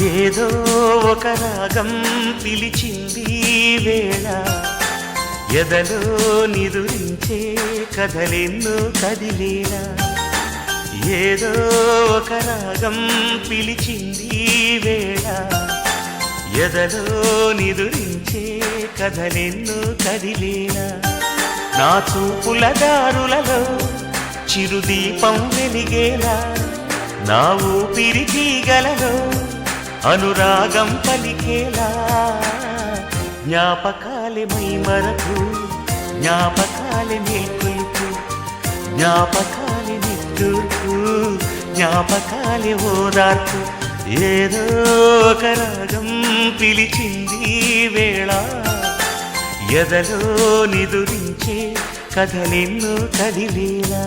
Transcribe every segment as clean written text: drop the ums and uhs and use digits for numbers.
ఏదో ఒక రాగం పిలిచింది వేళ ఎదలో నిదురించే కథలెన్నో కదిలేలా ఏదో ఒక రాగం పిలిచింది వేళ ఎదలో నిదురించే కథలెన్నో కదిలేలా నా చూపుల దారులలో చిరుదీపం వెలిగేలా నా ఊపిరి తీగలలో అనురాగం పలికేలా జ్ఞాపకాలే మైమరకు జ్ఞాపకాలే మేల్కొలుపు జ్ఞాపకాలే నిట్టూర్పు జ్ఞాపకాలే ఓదార్పు ఏదో ఒక రాగం పిలిచింది వేళ ఎదలో నిదురించే కథలెన్నో కదిలేలా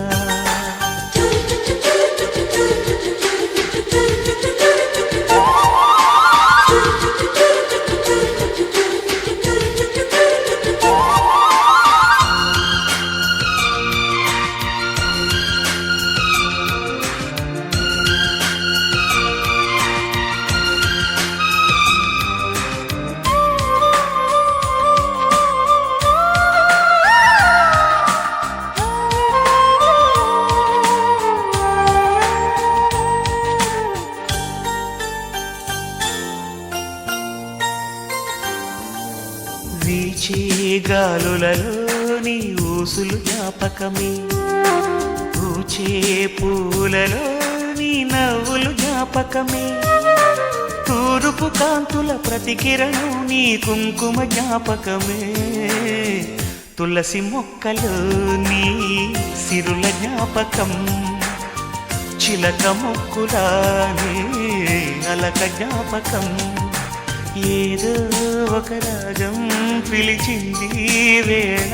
వీచే గాలులలో నీ ఊసులు జ్ఞాపకమే పూచే పూలలో నీ నవ్వులు జ్ఞాపకమే తూరుపు కాంతుల ప్రతికిరణం నీ కుంకుమ జ్ఞాపకమే తులసి మొక్కలో నీ సిరుల జ్ఞాపకం చిలక మొక్కులానే అలక జ్ఞాపకం ఏదో ఒక రాగం పిలిచింది వేళ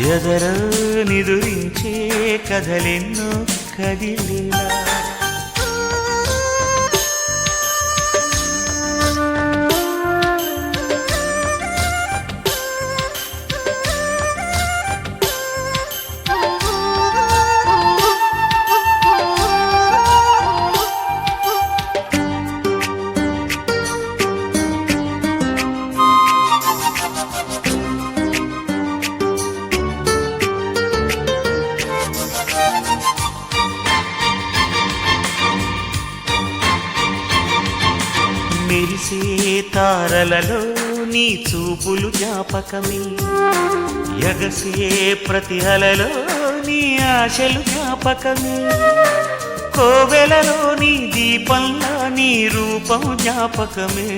ఎదరో నిదురించే కథలెన్నో కదిలేలా మెరిసే తారలలో నీ చూపులు జ్ఞాపకమే ఎగసే ప్రతి అలలో నీ ఆశలు జ్ఞాపకమే కోవెలలో నీ దీపంలా నీ రూపం జ్ఞాపకమే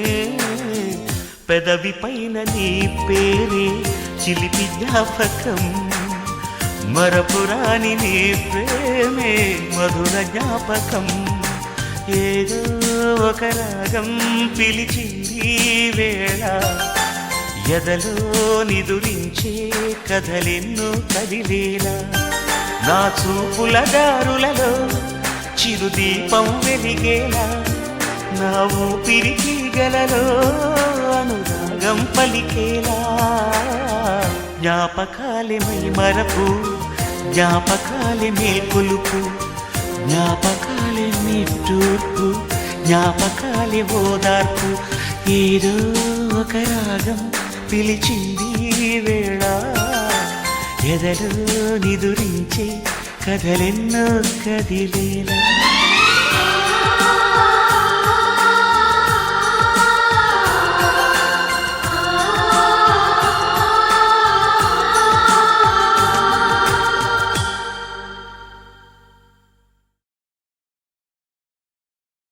పెదవి పైన నీ పేరే చిలిపి జ్ఞాపకం మరపురాని నీ ప్రేమే మధుర జ్ఞాపకం ఏదో ఒక రాగం పిలిచింది వేళ ఎదలో నిదురించే కథలెన్నో కదిలేలా నా చూపుల దారులలో చిరుదీపం వెలిగేలా నా ఊపిరి తీగలలో అనురాగం పలికేలా జ్ఞాపకాలే మైమరపు జ్ఞాపకాలే మేల్కొలుపు జ్ఞాపకాలే నిట్టూర్పు జ్ఞాపకాలే ఓదార్పు ఏదో ఒక రాగం పిలిచింది వేళ ఎదలో నిదురించే కథలెన్నో కదిలేలా